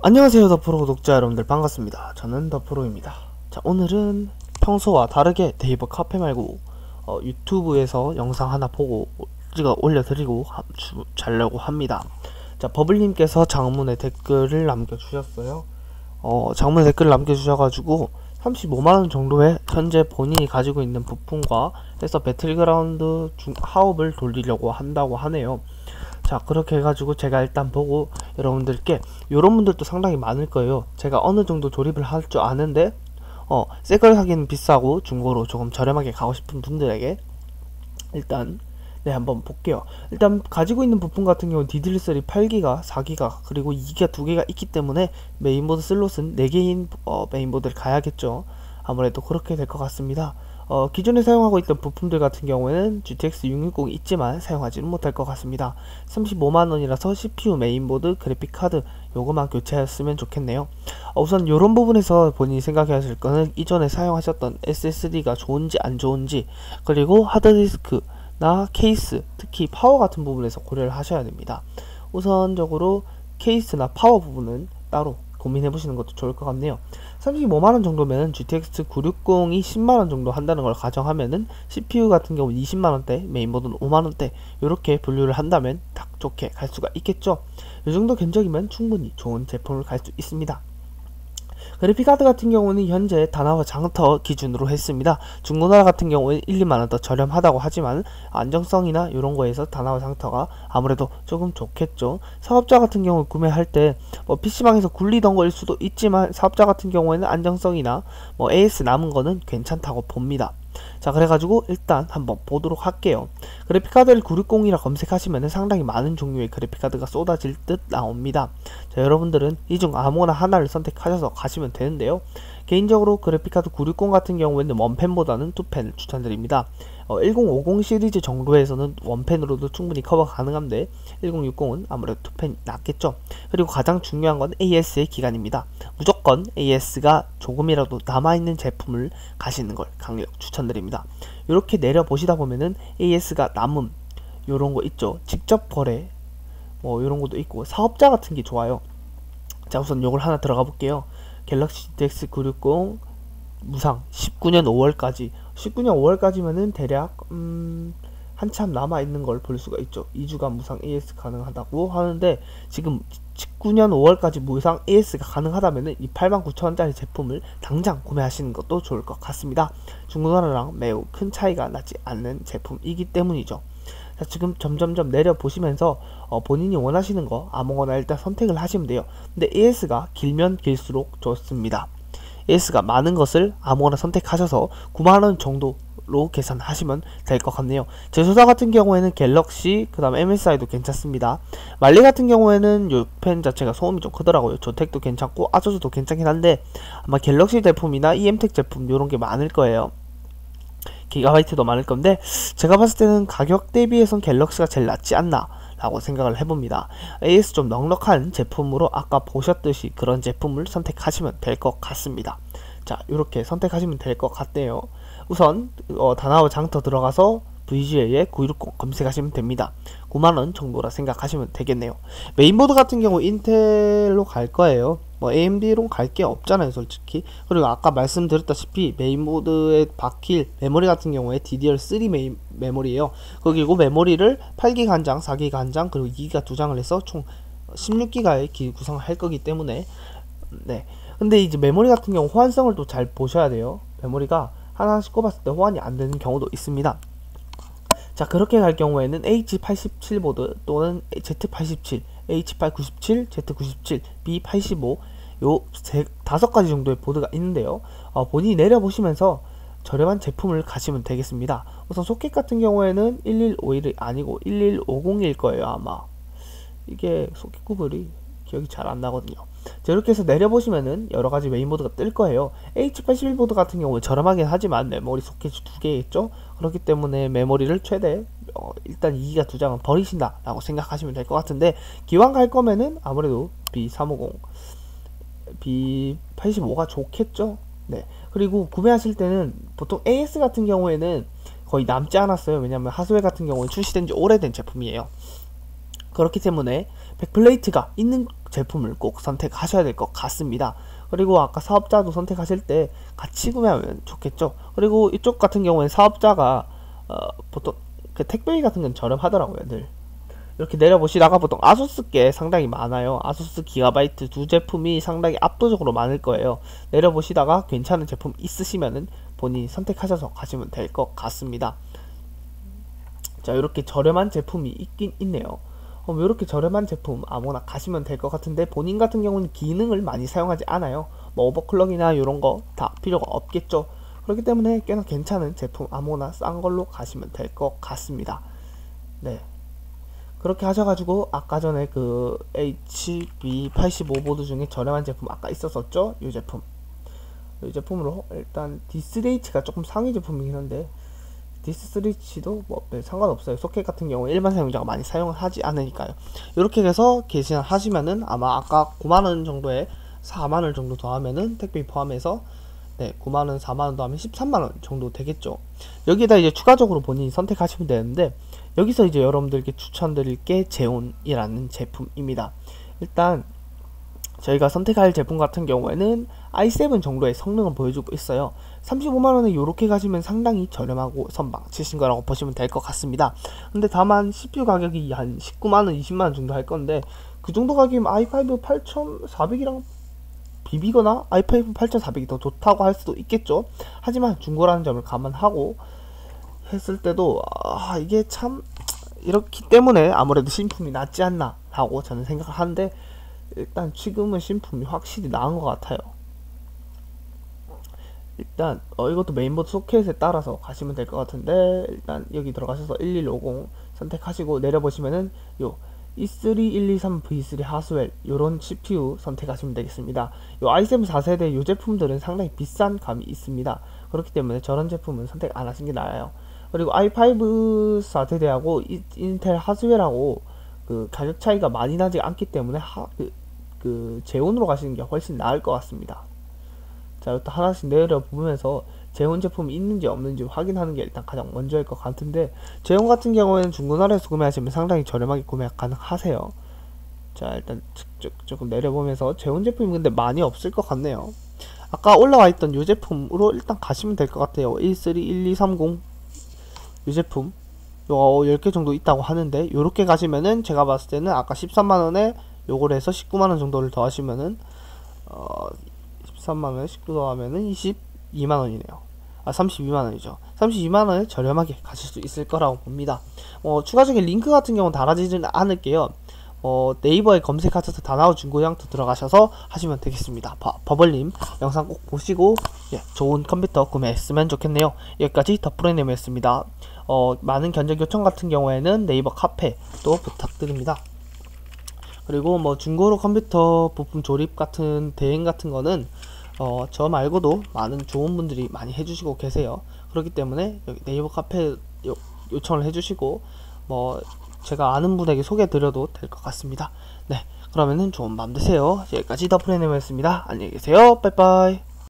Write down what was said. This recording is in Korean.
안녕하세요, 더프로 구독자 여러분들 반갑습니다. 저는 더프로입니다. 자, 오늘은 평소와 다르게 네이버 카페 말고 유튜브에서 영상 하나 보고 찍어 올려드리고 자려고 합니다. 자, 버블님께서 장문에 댓글을 남겨주셨어요. 장문에 댓글을 남겨주셔가지고 35만원 정도의 현재 본인이 가지고 있는 부품과 해서 배틀그라운드 하업을 돌리려고 한다고 하네요. 자, 그렇게 해가지고 제가 일단 보고 여러분들께, 요런 분들도 상당히 많을 거예요. 제가 어느 정도 조립을 할 줄 아는데 새걸 사기는 비싸고 중고로 조금 저렴하게 가고 싶은 분들에게 일단 한번 볼게요. 일단 가지고 있는 부품 같은 경우는 DDR3 8기가, 4기가, 그리고 2기가 2개가 있기 때문에 메인보드 슬롯은 4개인 메인보드를 가야겠죠. 아무래도 그렇게 될 것 같습니다. 기존에 사용하고 있던 부품들 같은 경우에는 GTX 660이 있지만 사용하지는 못할 것 같습니다. 35만원이라서 CPU, 메인보드, 그래픽카드 요거만 교체했으면 좋겠네요. 우선 요런 부분에서 본인이 생각해야 하실 거는 이전에 사용하셨던 SSD가 좋은지 안 좋은지, 그리고 하드디스크나 케이스, 특히 파워 같은 부분에서 고려를 하셔야 됩니다. 우선적으로 케이스나 파워 부분은 따로 고민해보시는 것도 좋을 것 같네요. 35만원 정도면 GTX 960이 10만원 정도 한다는 걸 가정하면은 CPU 같은 경우는 20만원대, 메인보드는 5만원대 이렇게 분류를 한다면 딱 좋게 갈 수가 있겠죠. 이 정도 견적이면 충분히 좋은 제품을 갈 수 있습니다. 그래픽카드 같은 경우는 현재 다나와 장터 기준으로 했습니다. 중고나라 같은 경우는 1, 2만원 더 저렴하다고 하지만 안정성이나 이런 거에서 다나와 장터가 아무래도 조금 좋겠죠. 사업자 같은 경우 구매할 때 PC방에서 굴리던 거일 수도 있지만 사업자 같은 경우에는 안정성이나 AS 남은 거는 괜찮다고 봅니다. 자, 그래가지고 일단 한번 보도록 할게요. 그래픽카드를 960이라 검색하시면 상당히 많은 종류의 그래픽카드가 쏟아질 듯 나옵니다. 자, 여러분들은 이 중 아무거나 하나를 선택하셔서 가시면 되는데요. 개인적으로 그래픽카드 960 같은 경우에는 원펜보다는 투펜을 추천드립니다. 1050 시리즈 정도에서는 원펜으로도 충분히 커버 가능한데 1060은 아무래도 투펜이 낫겠죠. 그리고 가장 중요한 건 AS의 기간입니다. 무조건 AS가 조금이라도 남아있는 제품을 가시는 걸 강력 추천드립니다. 이렇게 내려보시다 보면은 AS가 남음 요런 거 있죠. 직접 거래 요런 것도 있고 사업자 같은 게 좋아요. 자, 우선 요걸 하나 들어가 볼게요. 갤럭시 GTX 960 무상 19년 5월까지 19년 5월까지면은 대략 한참 남아있는 걸 볼 수가 있죠. 2주간 무상 AS 가능하다고 하는데 지금 19년 5월까지 무상 AS가 가능하다면은 이 89,000원짜리 제품을 당장 구매하시는 것도 좋을 것 같습니다. 중고나라랑 매우 큰 차이가 나지 않는 제품이기 때문이죠. 자, 지금 점점점 내려보시면서 본인이 원하시는 거 아무거나 일단 선택을 하시면 돼요. 근데 AS가 길면 길수록 좋습니다. AS가 많은 것을 아무거나 선택하셔서 9만원 정도로 계산하시면 될 것 같네요. 제조사 같은 경우에는 갤럭시, 그 다음에 MSI도 괜찮습니다. 말리 같은 경우에는 이 펜 자체가 소음이 좀 크더라고요. 조텍도 괜찮고 아소스도 괜찮긴 한데 아마 갤럭시 제품이나 EM텍 제품 요런게 많을 거예요. 기가바이트도 많을 건데 제가 봤을 때는 가격 대비해선 갤럭시가 제일 낫지 않나 라고 생각을 해봅니다. AS 좀 넉넉한 제품으로 아까 보셨듯이 그런 제품을 선택하시면 될 것 같습니다. 자, 이렇게 선택하시면 될 것 같네요. 우선 다나와 장터 들어가서 VGA에 960 검색하시면 됩니다. 9만원 정도라 생각하시면 되겠네요. 메인보드 같은 경우 인텔로 갈 거예요. AMD로 갈 게 없잖아요, 솔직히. 그리고 아까 말씀드렸다시피 메인보드에 박힐 메모리 같은 경우에 DDR3 메모리예요. 그리고 메모리를 8기가 한 장, 4기가 한 장, 그리고 2기가 2장을 해서 총 16기가의 구성을 할 거기 때문에 네. 근데 이제 메모리 같은 경우 호환성을 또 잘 보셔야 돼요. 메모리가 하나씩 꼽았을 때 호환이 안 되는 경우도 있습니다. 자, 그렇게 갈 경우에는 H87 보드 또는 Z87, H897, Z97, B85 요 5가지 정도의 보드가 있는데요. 본인이 내려보시면서 저렴한 제품을 가시면 되겠습니다. 우선 소켓 같은 경우에는 1151이 아니고 1150일 거예요. 아마 이게 소켓 구글이 기억이 잘 안 나거든요. 자, 이렇게 해서 내려보시면은 여러가지 메인보드가 뜰 거예요. H81 보드 같은 경우는 저렴하긴 하지만 메모리 소켓이 2개 있죠. 그렇기 때문에 메모리를 최대 일단 2기가 2장은 버리신다 라고 생각하시면 될 것 같은데, 기왕 갈 거면은 아무래도 B350 B85가 좋겠죠. 네. 그리고 구매하실 때는 보통 AS 같은 경우에는 거의 남지 않았어요. 왜냐면 하스웰 같은 경우는 출시된 지 오래된 제품이에요. 그렇기 때문에 백플레이트가 있는 제품을 꼭 선택하셔야 될 것 같습니다. 그리고 아까 사업자도 선택하실 때 같이 구매하면 좋겠죠. 그리고 이쪽 같은 경우에 사업자가 보통 그 택배비 같은 건 저렴하더라고요. 늘 이렇게 내려보시다가 보통 아수스께 상당히 많아요. 아수스 기가바이트 두 제품이 상당히 압도적으로 많을 거예요. 내려보시다가 괜찮은 제품 있으시면은 본인이 선택하셔서 가시면 될 것 같습니다. 자, 이렇게 저렴한 제품이 있긴 있네요. 이렇게 저렴한 제품 아무나 가시면 될 것 같은데, 본인 같은 경우는 기능을 많이 사용하지 않아요. 뭐 오버클럭이나 이런 거 다 필요가 없겠죠. 그렇기 때문에 꽤나 괜찮은 제품 아무나 싼 걸로 가시면 될 것 같습니다. 네, 그렇게 하셔가지고 아까 전에 그 HB85 보드 중에 저렴한 제품 아까 있었었죠? 이 제품으로 일단 디스레이치가 조금 상위 제품이긴 한데, 디스레이치도 뭐 상관없어요. 소켓 같은 경우에 일반 사용자가 많이 사용을 하지 않으니까요. 이렇게 해서 계산하시면은 아마 아까 9만원 정도에 4만원 정도 더하면은 택배 포함해서 9만원 4만원 더하면 13만원 정도 되겠죠. 여기에다 이제 추가적으로 본인이 선택하시면 되는데, 여기서 이제 여러분들께 추천드릴 게 제온이라는 제품입니다. 일단 저희가 선택할 제품 같은 경우에는 i7 정도의 성능을 보여주고 있어요. 35만원에 요렇게 가시면 상당히 저렴하고 선방 치신 거라고 보시면 될 것 같습니다. 근데 다만 CPU 가격이 한 19만원 20만원 정도 할 건데, 그 정도 가격이면 i5 8400이랑 비비거나 i5 8400이 더 좋다고 할 수도 있겠죠. 하지만 중고라는 점을 감안하고 했을 때도 이게 참 이렇기 때문에 아무래도 신품이 낫지 않나 라고 저는 생각을 하는데, 일단 지금은 신품이 확실히 나은 것 같아요. 일단 이것도 메인보드 소켓에 따라서 가시면 될 것 같은데, 일단 여기 들어가셔서 1150 선택하시고 내려보시면은 요 E3123V3 하스웰 요런 CPU 선택하시면 되겠습니다. 요 i7 4세대 요 제품들은 상당히 비싼 감이 있습니다. 그렇기 때문에 저런 제품은 선택 안 하시는 게 나아요. 그리고 i5 4세대하고 인텔 하스웰하고 그 가격 차이가 많이 나지 않기 때문에 제온으로 가시는 게 훨씬 나을 것 같습니다. 자, 일단 하나씩 내려보면서 제온 제품이 있는지 없는지 확인하는 게 일단 가장 먼저일 것 같은데, 제온 같은 경우에는 중고나라에서 구매하시면 상당히 저렴하게 구매 가능하세요. 자, 일단 조금 내려보면서 제온 제품이 근데 많이 없을 것 같네요. 아까 올라와 있던 이 제품으로 일단 가시면 될 것 같아요. 131230 이 제품 요 10개 정도 있다고 하는데, 요렇게 가시면은 제가 봤을 때는 아까 13만원에 요걸 해서 19만원 정도를 더하시면은 13만원에 19 더하면은 22만원이네요. 32만원이죠. 32만원에 저렴하게 가실 수 있을 거라고 봅니다. 추가적인 링크 같은 경우는 달아지지는 않을게요. 네이버에 검색하셔서 다나우 중고장터 들어가셔서 하시면 되겠습니다. 버벌님 영상 꼭 보시고 좋은 컴퓨터 구매했으면 좋겠네요. 여기까지 더프로님이었습니다. 많은 견적 요청 같은 경우에는 네이버 카페도 부탁드립니다. 그리고 뭐 중고로 컴퓨터 부품 조립 같은 대행 같은 거는 저 말고도 많은 좋은 분들이 많이 해주시고 계세요. 그렇기 때문에 여기 네이버 카페 요청을 해주시고 뭐 제가 아는 분에게 소개해 드려도 될 것 같습니다. 네, 그러면은 좋은 밤 되세요. 여기까지 더프로님이었습니다. 안녕히 계세요. 빠이빠이.